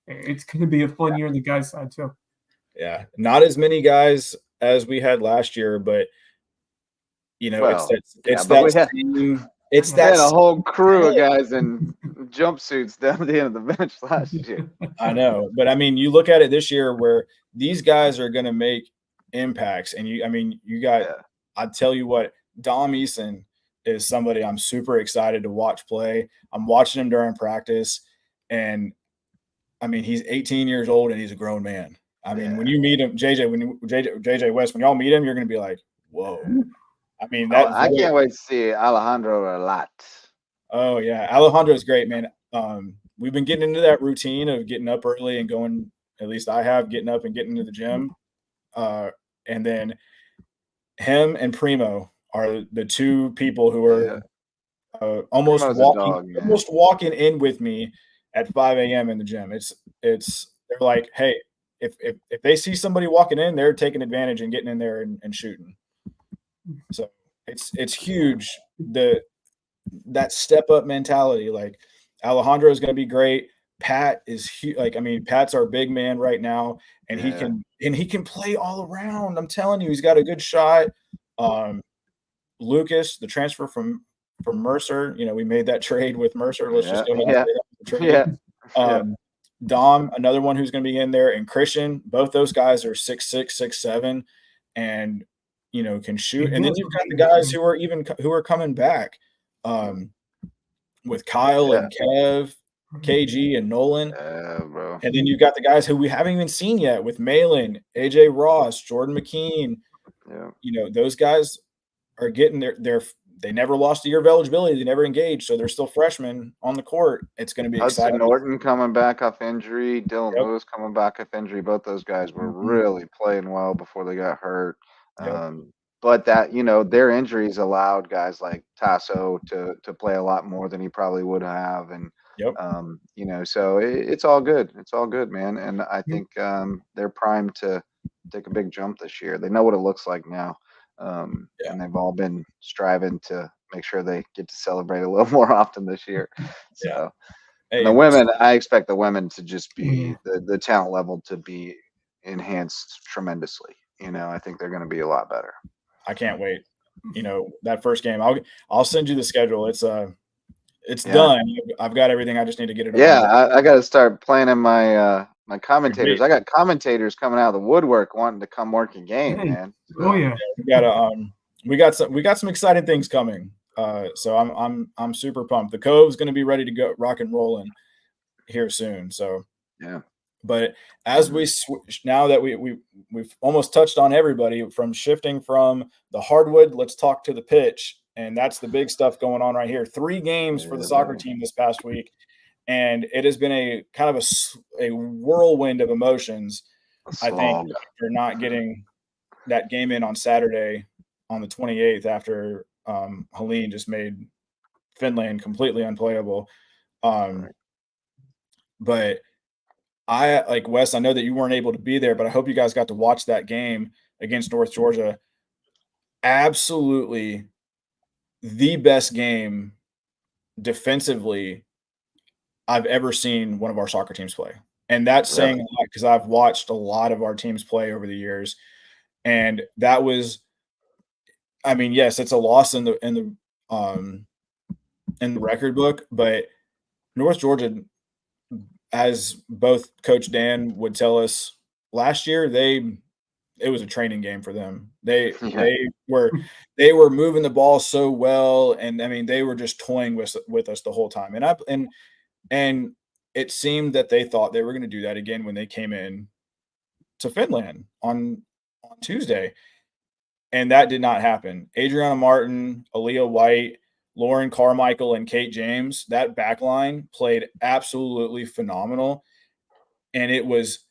it's going to be a fun year on the guys' side too. Yeah, not as many guys as we had last year, but it's Well, that yeah, it's but that we had same it's we Yeah. that had a same whole crew of talent. guys in jumpsuits down the end of the bench last year. I know, but I mean, you look at it this year where these guys are gonna make impacts, and you got Yeah. I tell you what, Dom Eason is somebody I'm super excited to watch play. I'm watching him during practice, and I mean, he's 18 years old and he's a grown man. I mean, when Yeah. you meet him, JJ West, when y'all meet him, you're gonna be like, whoa. I mean, Oh, that I voice. can't wait to see Alejandro a lot. Oh yeah, Alejandro is great, man. We've been getting into that routine of getting up early and going. At least I have getting up and getting to the gym. And then him and Primo are the two people who are Yeah. almost Primo's a walking, dog, man. almost walking in with me at 5 a.m. in the gym. It's they're like, hey, if they see somebody walking in, they're taking advantage and getting in there and shooting. So it's huge. That step up mentality. Like Alejandro is going to be great. Pat is huge. Like I mean, Pat's our big man right now, and he Yeah. can play all around. I'm telling you, he's got a good shot. Um, Lucas, the transfer from Mercer, we made that trade with Mercer. Let's just Yeah. go ahead and Yeah. say that was a trade. Yeah. Yeah. Um, Dom, another one who's going to be in there, and Christian. Both those guys are 6'6", 6'7", and can They shoot. And then both you've are got the big, guys yeah. who are coming back. With Kyle Yeah. and Kev, KG and Nolan. Yeah, bro. And then you've got the guys who we haven't even seen yet with Malin, AJ Ross, Jordan McKean. Yeah. Those guys are getting they never lost a year of eligibility. They never engaged, so they're still freshmen on the court. It's going to be Hudson exciting. Norton coming back off injury. Dylan Yep. Lewis coming back off injury. Both those guys were Mhm. really playing well before they got hurt. Yep. But that, their injuries allowed guys like Tasso to play a lot more than he probably would have. And, Yep. so it's all good. It's all good, man. And I think they're primed to take a big jump this year. They know what it looks like now. Yeah. And they've all been striving to make sure they get to celebrate a little more often this year. Yeah. So. Hey, And the women, I expect the women to just Yeah. be the talent level to be enhanced tremendously. I think they're going to be a lot better. I can't wait. That first game. I'll send you the schedule. It's Yeah. done. I've got everything. I just need to get it up. Yeah, I got to start planning my my commentators. Great. I got commentators coming out of the woodwork wanting to come work a game, Hey. man. Oh yeah. We got some exciting things coming. So I'm super pumped. The Cove's going to be ready to go rock and rolling here soon. So Yeah. but as we switch now that we've almost touched on everybody from shifting from the hardwood, let's talk to the pitch. And that's the big stuff going on right here. 3 games for the soccer team this past week. And it has been a kind of a whirlwind of emotions. I think after not getting that game in on Saturday on the 28th after Helene just made Finland completely unplayable. But I like Wes, I know that you weren't able to be there, but I hope you guys got to watch that game against North Georgia. Absolutely the best game defensively I've ever seen one of our soccer teams play. And that's saying a lot because I've watched a lot of our teams play over the years. And that was, I mean, yes, it's a loss in the record book, but North Georgia, as both Coach Dan would tell us last year, they a training game for them. They Yeah. they were moving the ball so well, and I mean they were just toying with us the whole time. And it seemed that they thought they were going to do that again when they came in to Finland on Tuesday, and that did not happen. Adriana Martin, Aaliyah White, Lauren Carmichael, and Kate James, that back line played absolutely phenomenal, and it was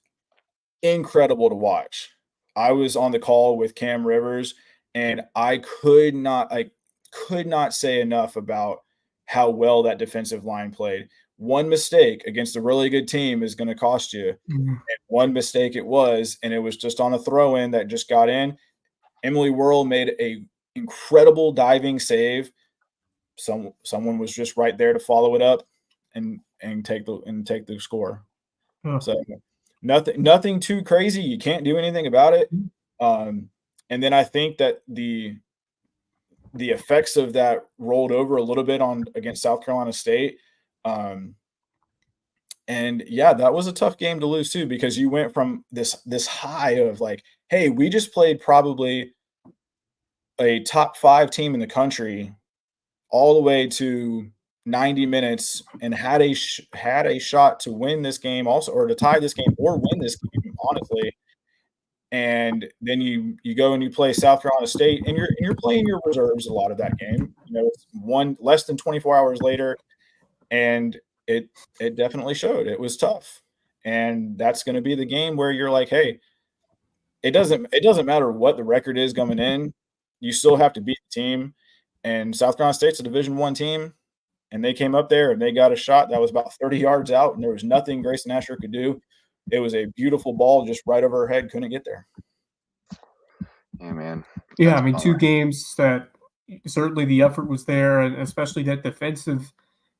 incredible to watch. I was on the call with Cam Rivers, and I could not say enough about how well that defensive line played. One mistake against a really good team is going to cost you. Mhm. And one mistake it was, and it was just on a throw in that just got in. Emily Whirl made a incredible diving save. Someone was just right there to follow it up and take the score. Ugh. So nothing too crazy. You can't do anything about it. And then I think that the effects of that rolled over a little bit on against South Carolina State. And yeah, that was a tough game to lose too, because you went from this high of like, hey, we just played probably a top 5 team in the country all the way to 90 minutes and had a shot to win this game also, or to tie this game or win this game, honestly. And then you go and you play South Carolina State, and you're playing your reserves a lot of that game. You know, it's less than 24 hours later, and it definitely showed. It was tough, and that's going to be the game where you're like, hey, it doesn't matter what the record is coming in, you still have to beat the team. And South Carolina State's a Division I team, and they came up there and they got a shot that was about 30 yards out, and there was nothing Grayson Asher could do. It was a beautiful ball just right over her head, couldn't get there. Yeah, man. Yeah, That's I mean, two bummer. games that certainly the effort was there, and especially that defensive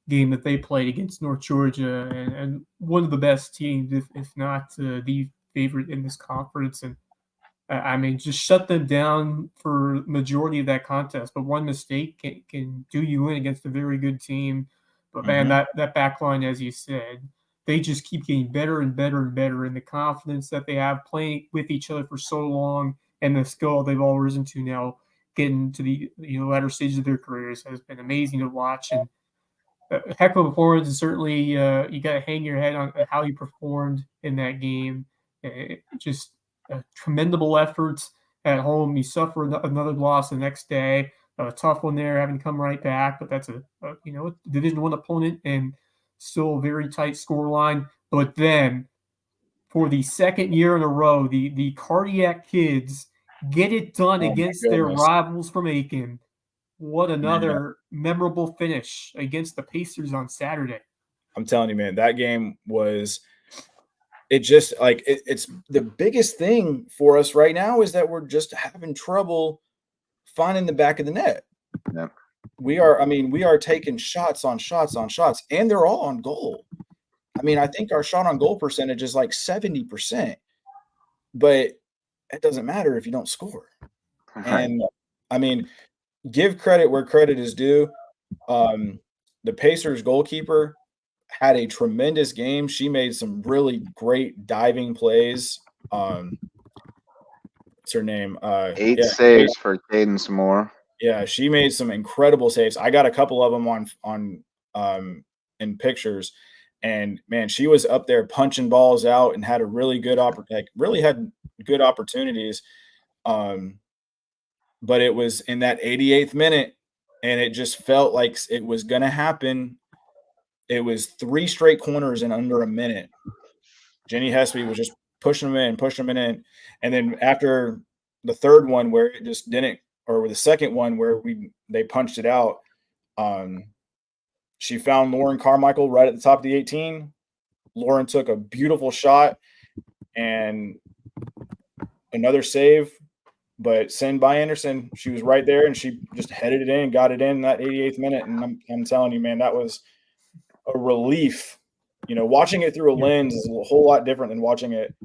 game that they played against North Georgia, and one of the best teams, if not the favorite in this conference. And I mean, just shut them down for majority of that contest. But one mistake can do you in against a very good team. But man, Mhm. that back line, as you said, they just keep getting better and better and better. And the confidence that they have playing with each other for so long, and the skill they've all risen to now, getting to the latter stages of their careers, has been amazing to watch. And a heck of a performance, and certainly you got to hang your head on how you performed in that game. Just commendable efforts at home. You suffer another loss the next day, a tough one there, having to come right back. But that's a Division I opponent, and still a very tight score line. But then, for the second year in a row, the Cardiac Kids get it done Oh my against their goodness. rivals from Aiken. What Man, another memorable finish against the Pacers on Saturday. I'm telling you, man, that game was it's the biggest thing for us right now is that we're just having trouble finding the back of the net. Yeah. We are taking shots on shots on shots, and they're all on goal. I mean, I think our shot on goal percentage is like 70%, but it doesn't matter if you don't score. Right. And I mean, give credit where credit is due. The Pacers goalkeeper had a tremendous game. She made some really great diving plays. What's her name? 8 saves for Caden Moore. Yeah, she made some incredible saves. I got a couple of them on in pictures, and man, she was up there punching balls out and had a really good really had good opportunities. But it was in that 88th minute, and it just felt like it was going to happen. It was 3 straight corners in under a minute. Jenny Hesby was just pushing them in. And then after the third one where it just didn't, or the second one where they punched it out, she found Lauren Carmichael right at the top of the 18. Lauren took a beautiful shot and another save, but send by Anderson, she was right there, and she just headed it in, got it in that 88th minute. And I'm telling you, man, that was a relief. You know, watching it through a lens is a whole lot different than watching it,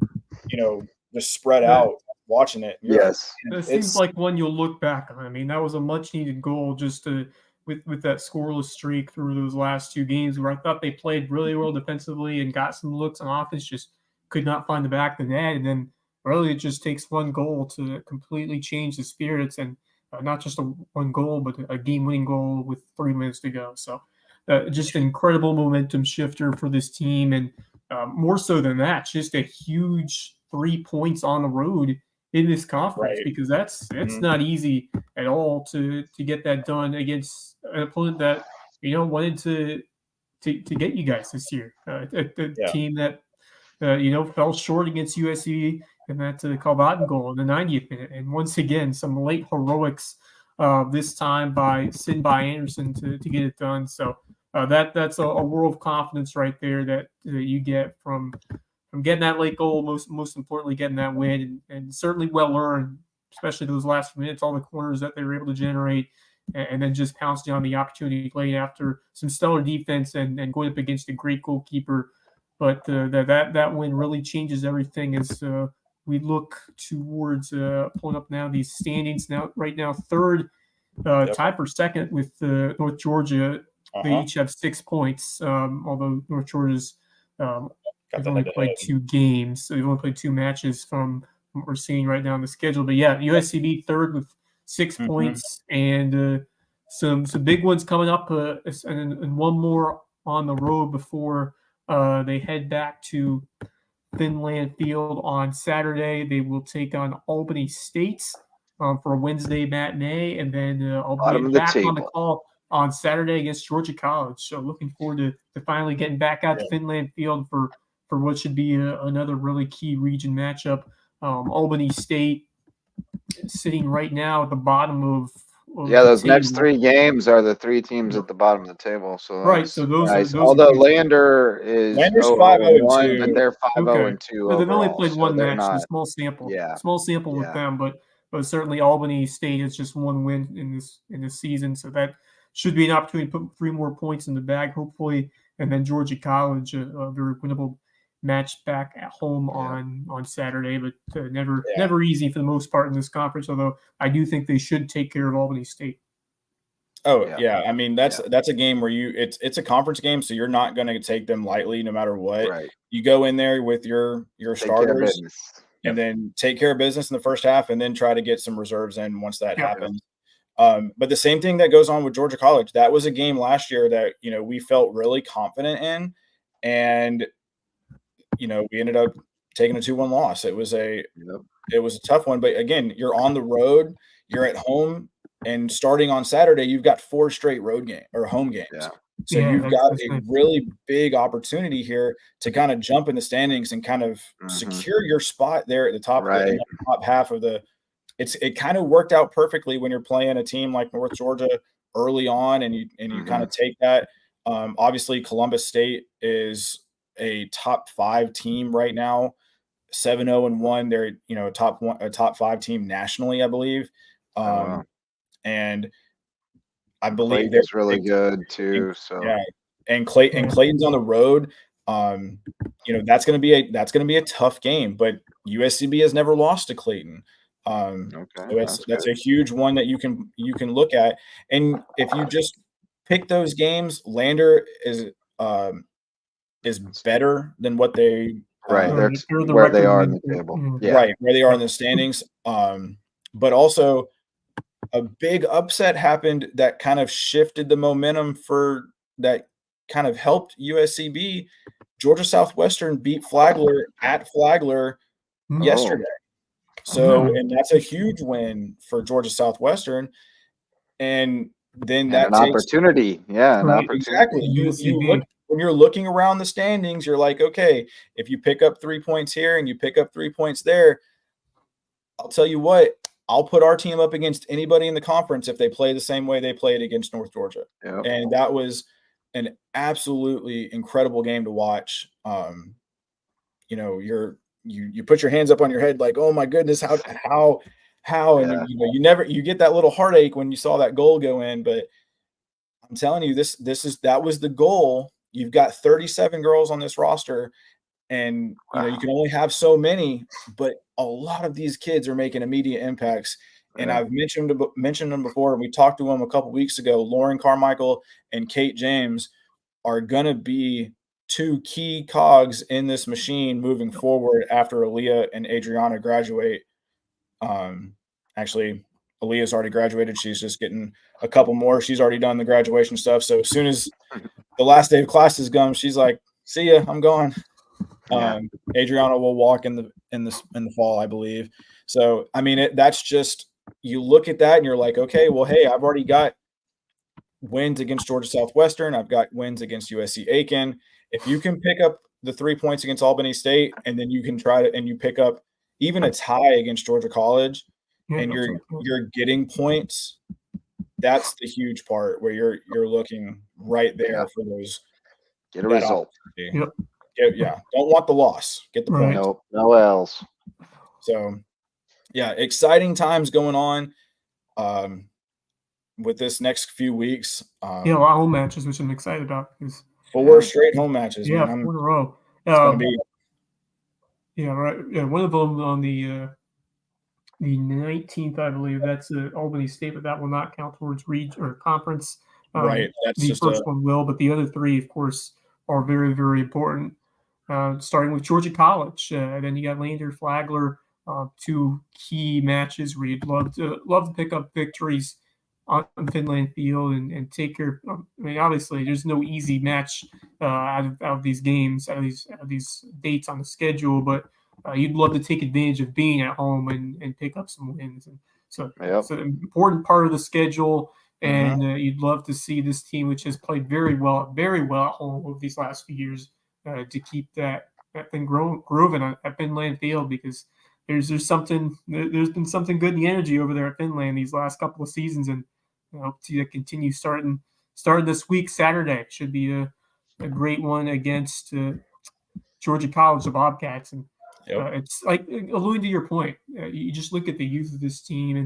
just spread out, watching it. Yes. It seems like one you'll look back on. I mean, that was a much needed goal just to with that scoreless streak through those last 2 games where I thought they played really well defensively and got some looks on offense, just could not find the back of the net. And then really it just takes one goal to completely change the spirits, and not just one goal, but a game-winning goal with 3 minutes to go. So just an incredible momentum shifter for this team, and more so than that, just a huge 3 points on the road in this conference, Right. because that's Mhm. not easy at all to get that done against an opponent that wanted to get you guys this year. A Yeah. team that fell short against USC and that Calvatin goal in the 90th minute. And once again, some late heroics this time by Sinbai Anderson to get it done. So that's a world of confidence right there that you get from getting that late goal. Most importantly, getting that win, and certainly well earned, especially those last few minutes, all the corners that they were able to generate. And then just pouncing on the opportunity late after some stellar defense and going up against a great goalkeeper. But that win really changes everything as we look towards pulling up now these standings. Now, right now, third, Yep. tied for second with North Georgia. They Uh-huh. each have 6 points, although North Georgia's Got they've the only head-to-head. played 2 games. So they've only played 2 matches from what we're seeing right now in the schedule. But yeah, USCB third with 6 Mhm. points, and some big ones coming up, and one more on the road before they head back to Finland Field on Saturday. They will take on Albany State for a Wednesday matinee, and then I'll Bottom be of the back on the table. call on Saturday against Georgia College. So looking forward to finally getting back out to Yeah. Finland Field for what should be another really key region matchup. Albany State sitting right now at the bottom of Yeah, the those next table. 3 games are the 3 teams Yeah. at the bottom of the table, so Right, so that's those are nice. those are Although huge. Lander is Lander's 0-1, but 5-0-2. they're 5-0 Okay. and 2 No, they've only overall, played so one they're match, so not. small sample. Yeah, Small sample with yeah, them, but certainly Albany State has just one win in this season, so that should be an opportunity to put 3 more points in the bag, hopefully. And then Georgia College, a very winnable match back at home yeah. on Saturday, but Yeah. never easy for the most part in this conference. Although I do think they should take care of Albany State. Oh, Yeah. yeah. I mean, that's Yeah. a game where it's a conference game, so you're not gonna take them lightly no matter what. Right. You go in there with your Take care of starters business. and then take care of business in the first half and then try to get some reserves in once that Yeah. happens. But the same thing that goes on with Georgia College. That was a game last year that, we felt really confident in, and, we ended up taking a 2-1 loss. It was a Yep. tough one, but again, you're on the road, you're at home, and starting on Saturday, you've got 4 straight road game or home games. Yeah. So Yeah, you've got that's a nice. really big opportunity here to kind of jump in the standings and kind of Mhm. secure your spot there at the top, Right. in the top half of the. It kind of worked out perfectly when you're playing a team like North Georgia early on, and you kind Mhm. of take that. Obviously, Columbus State is a top 5 team right now. 7-0-1. They're a top 5 team nationally, I believe. Oh, wow. And I believe they're Clayton's really good and too, so yeah, and Yeah. Clayton's on the road. That's gonna be a tough game, but USCB has never lost to Clayton. okay, So that's that's good. a huge one that you can look at. And if you just pick those games, Lander is better than what they Right, Right, they're the where they record are in win. the table. Yeah. Yeah. right, where they are Yeah. in the standings. But also a big upset happened that kind of shifted the momentum for that kind of helped USCB. Georgia Southwestern beat Flagler at Flagler Mhm. Oh, yesterday. So, Okay. and that's a huge win for Georgia Southwestern. And then and that an takes opportunity. Yeah, an Right. exactly. opportunity. You USCB. look when you're looking around the standings, you're like, okay, if you pick up 3 points here and you pick up 3 points there, I'll tell you what, I'll put our team up against anybody in the conference if they play the same way they played against North Georgia. Yep. And that was an absolutely incredible game to watch. You put your hands up on your head like, oh my goodness, how, and Yeah. you get that little heartache when you saw that goal go in. But I'm telling you, that was the goal. You've got 37 girls on this roster, and you Wow. can only have so many, but a lot of these kids are making immediate impacts. And Yeah. I've mentioned them before, and we talked to them a couple weeks ago. Lauren Carmichael and Kate James are gonna be two key cogs in this machine moving forward after Aaliyah and Adriana graduate. Actually, Aaliyah's already graduated. She's just getting a couple more. She's already done the graduation stuff. So as soon as the last day of classes comes, she's like, "See ya, I'm going." Yeah. Adriana will walk in the fall, I believe. So I mean, that's just, you look at that and you're like, okay, well, hey, I've already got wins against Georgia Southwestern. I've got wins against USC Aiken. If you can pick up the 3 points against Albany State, and then you can you pick up even a tie against Georgia College, and you're getting points, that's the huge part where you're looking right there for those. Get a result. Yep. Yeah. Don't want the loss. Get the Right. points. Nope. No L's. So, yeah, exciting times going on with this next few weeks. Yeah, a lot of home matches, which I'm excited about because 4 straight home matches, yeah, man. 4 in a row. It's going to be Yeah, right. Yeah, one of them on the 19th, I believe. That's Albany State, but that will not count towards region or conference. right. That's The just first one will, but the other 3, of course, are very, very important. Starting with Georgia College, then you got Lambert, Flagler, 2 key matches where you'd love to pick up victories on Finland Field and take your. I mean, obviously, there's no easy match out of these games, out of these dates on the schedule, but you'd love to take advantage of being at home and pick up some wins. And so it's an important part of the schedule. And you'd love to see this team, which has played very well at home over these last few years, to keep that thing grooving at Finland Field, because there's been something good in the energy over there at Finland these last couple of seasons, and I hope to see that continue starting this week. Saturday should be a great one against Georgia College, the Bobcats, and it's like alluding to your point. You just look at the youth of this team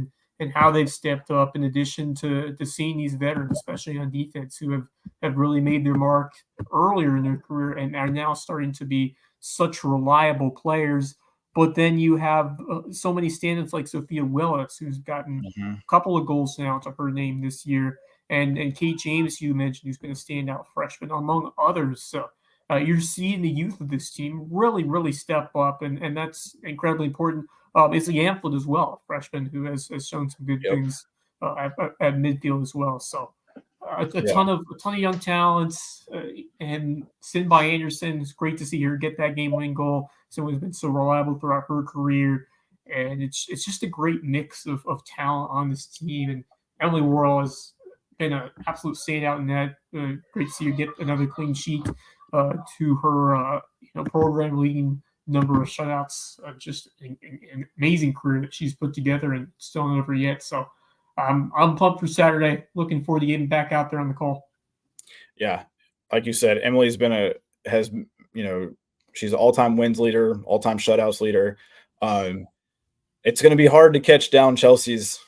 and how they've stepped up, in addition to seeing these veterans, especially on defense, who have really made their mark earlier in their career and are now starting to be such reliable players. But then you have so many stand-ups like Sophia Willis, who's gotten a couple of goals now to her name this year, and Kate James, you mentioned, who's been a standout freshman, among others. So you're seeing the youth of this team really, really step up, and that's incredibly important. Izzy Amflet as well, a freshman who has shown some good things at midfield as well. So a ton of young talents, and Sinbai Anderson, it's great to see her get that game-winning goal. Someone who's been so reliable throughout her career, and it's just a great mix of talent on this team. And Emily Worrell has been an absolute standout in that. Great to see her get another clean sheet to her program leading number of shutouts. Just an amazing career that she's put together, and still not over yet. So I'm pumped for Saturday. Looking forward to getting back out there on the call. Yeah, like you said, Emily's she's an all-time wins leader, all-time shutouts leader. It's going to be hard to catch down Chelsea's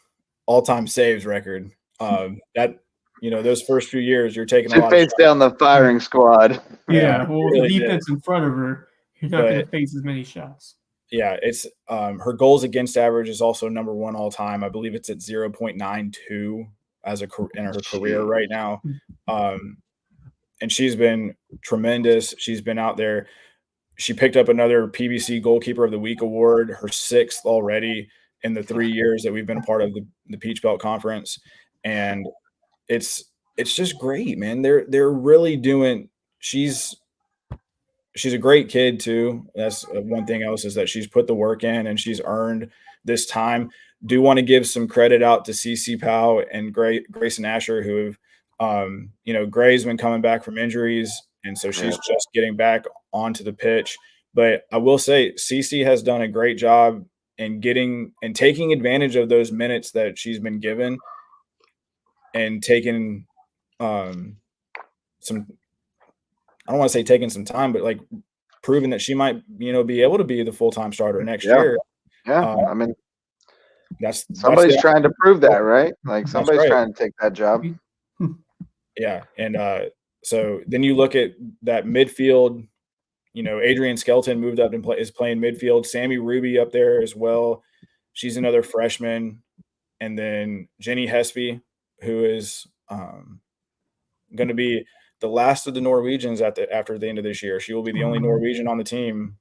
all-time saves record. Those first few years, you're taking a lot. She faced down the firing squad. Yeah, well, with the defense in front of her, you're not going to face as many shots. Yeah, it's her goals against average is also number 1 all time. I believe it's at 0.92 in her career right now. And she's been tremendous. She's been out there. She picked up another PBC Goalkeeper of the Week award, her 6th already in the 3 years that we've been a part of the Peach Belt Conference. And it's just great, man. They're really doing. She's a great kid too. That's one thing else, is that she's put the work in and she's earned this time. Do want to give some credit out to CC Powell and Grayson Asher, who have, Gray's been coming back from injuries, and so she's just getting back onto the pitch. But I will say CC has done a great job in taking advantage of those minutes that she's been given, and taking some. I don't want to say taking some time, but like proving that she might, be able to be the full-time starter next year. Yeah, I mean, somebody's trying to prove that, right? Like somebody's trying to take that job. Yeah, and so then you look at that midfield. Adrian Skelton moved up and is playing midfield. Sammy Ruby up there as well. She's another freshman, and then Jenny Hespy, who is going to be the last of the Norwegians after the end of this year. She will be the only Norwegian on the team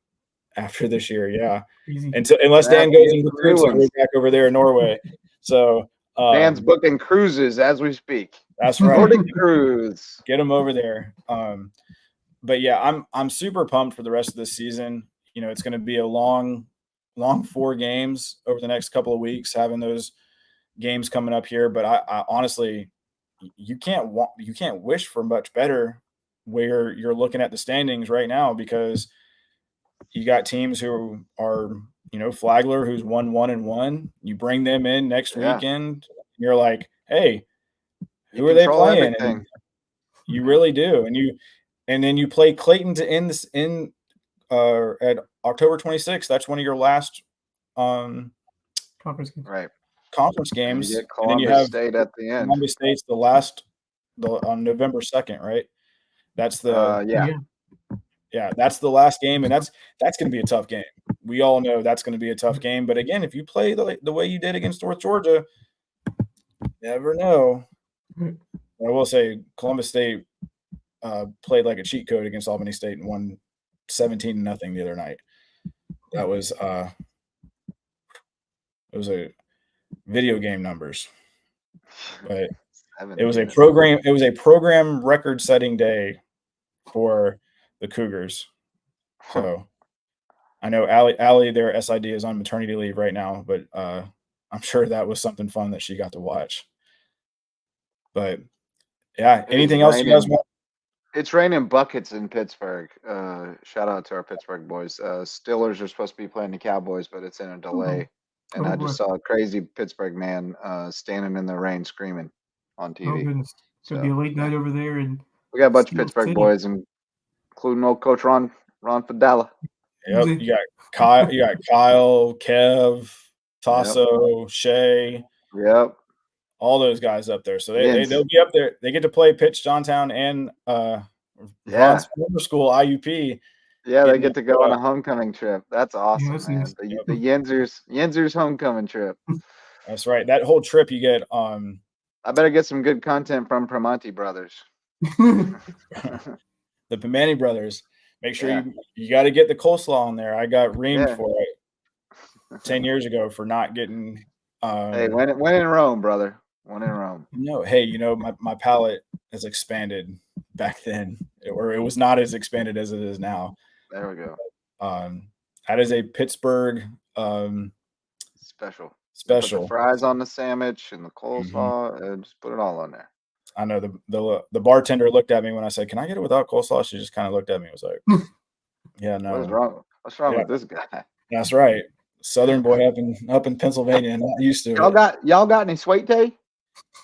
after this year. Yeah, Easy. unless Dan goes and recruits her way back over there in Norway. So Dan's booking cruises as we speak. That's right. Nordic cruise. Get them over there. But yeah, I'm super pumped for the rest of this season. You know, it's going to be a long 4 games over the next couple of weeks, having those games coming up here. But I honestly, you can't wish for much better where you're looking at the standings right now, because you got teams who are, you know, Flagler, who's 1-1-1. You bring them in next weekend, and you're like, hey, who are they playing? And you really do. And then you play Clayton to end this at October 26th. That's one of your last conference games. Right. Conference games. And you get and then you Columbus have State at the end. Columbus State's on November 2nd, right? That's the that's the last game, and that's going to be a tough game. We all know that's going to be a tough game. But again, if you play the way you did against North Georgia, never know. I will say Columbus State played like a cheat code against Albany State and won 17-0 the other night. That was it was a video game numbers, but it was a program record-setting day for the Cougars. So I know Allie, their SID, is on maternity leave right now, but I'm sure that was something fun that she got to watch. But yeah, anything else you guys want? It's raining buckets in Pittsburgh. Shout out to our Pittsburgh boys. Steelers are supposed to be playing the Cowboys, but it's in a delay. And I just saw a crazy Pittsburgh man standing in the rain screaming on TV. Oh goodness, it's gonna be a late night over there, and we got a bunch of Pittsburgh boys, including old coach Ron Fidella. Yep, you got Kyle, Kev, Tasso, Shay. Yep. All those guys up there. So they'll be up there. They get to play Pitch, Johnstown, and Ron's former school, IUP. Yeah, they get to go on a homecoming trip. That's awesome, man. The Yinzers homecoming trip. That's right. That whole trip you get I better get some good content from Primanti brothers. The Primanti brothers. Make sure you got to get the coleslaw on there. I got reamed for it 10 years ago for not getting hey, when in Rome, brother. When in Rome. No, hey, you know, my palate has expanded back then, or it was not as expanded as it is now. There we go. That is a Pittsburgh special. Put the fries on the sandwich and the coleslaw, and just put it all on there. I know the bartender looked at me when I said, "Can I get it without coleslaw?" She just kind of looked at me and was like, "Yeah, no." What's wrong with this guy? That's right. Southern boy up in Pennsylvania, not used to y'all got any sweet tea?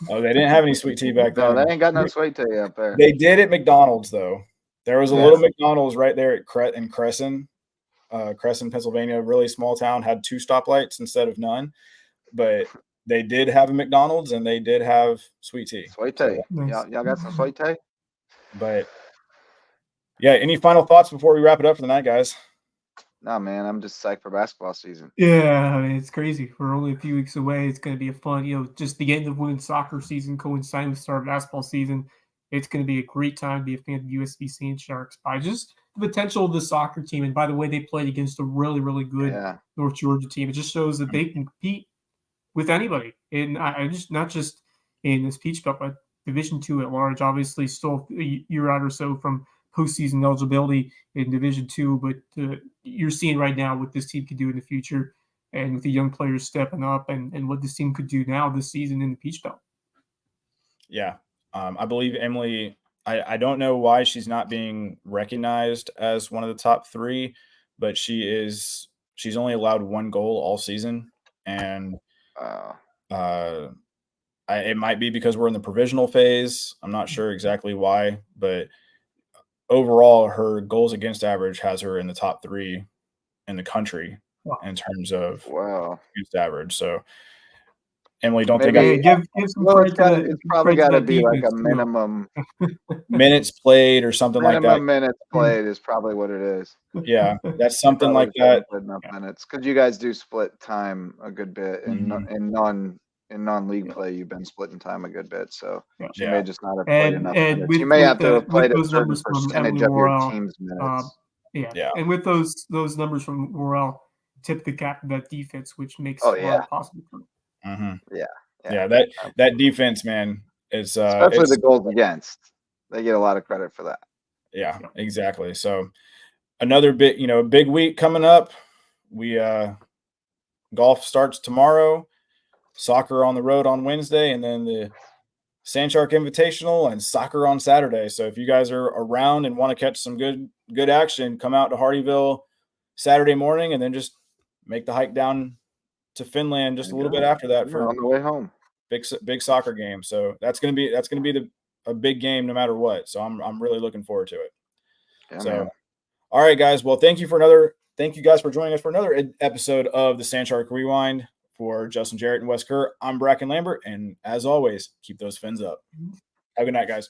Oh, they didn't have any sweet tea back then. No, they ain't got no sweet tea up there. They did at McDonald's though. There was a little McDonald's right there in Crescent, Pennsylvania, really small town, had 2 stoplights instead of none. But they did have a McDonald's and they did have sweet tea. Sweet tea. So, y'all got some sweet tea? But yeah, any final thoughts before we wrap it up for the night, guys? Nah, man, I'm just psyched for basketball season. Yeah, I mean, it's crazy. We're only a few weeks away. It's going to be a fun, just the end of women's soccer season coinciding with the start of basketball season. It's going to be a great time to be a fan of the USC Sand Sharks by just the potential of the soccer team. And by the way, they played against a really, really good North Georgia team. It just shows that they can compete with anybody. And I just, not just in this Peach Belt, but Division II at large. Obviously, still a year out or so from postseason eligibility in Division II, but you're seeing right now what this team could do in the future, and with the young players stepping up, and what this team could do now this season in the Peach Belt. Yeah, I believe Emily. I don't know why she's not being recognized as one of the top 3, but she's only allowed 1 goal all season, and it might be because we're in the provisional phase. I'm not sure exactly why, but overall, her goals against average has her in the top 3 in the country in terms of against average. So, Emily, don't think it's probably got to be like a minimum minutes played or something like that. Minimum minutes played is probably what it is. Yeah, that's something like that. Enough minutes because you guys do split time a good bit in in non-league Yeah. play, you've been splitting time a good bit. So Yeah. she Yeah. may just not have played enough And minutes. You may have to have played a those certain numbers from percentage Emily of your Morrell, team's minutes. Yeah. and with those numbers from Morrell, tip the cap of that defense, which makes Oh, a yeah. lot of possible. Yeah. That defense, man, is Especially it's the goals against. They get a lot of credit for that. yeah, exactly. So another big week coming up. We golf starts tomorrow, soccer on the road on Wednesday, and then the Sand Shark Invitational and soccer on Saturday. So if you guys are around and want to catch some good action, come out to Hardyville Saturday morning and then just make the hike down to Finland just a little bit after that for on the way home. Big soccer game. So that's gonna be a big game no matter what. So I'm really looking forward to it. Yeah, So man. all right, guys. Well, thank you guys for joining us for another episode of the Sand Shark Rewind. For Justin, Jarrett, and Wes Kerr, I'm Brackin Lambert, and as always, keep those fins up. Have a good night, guys.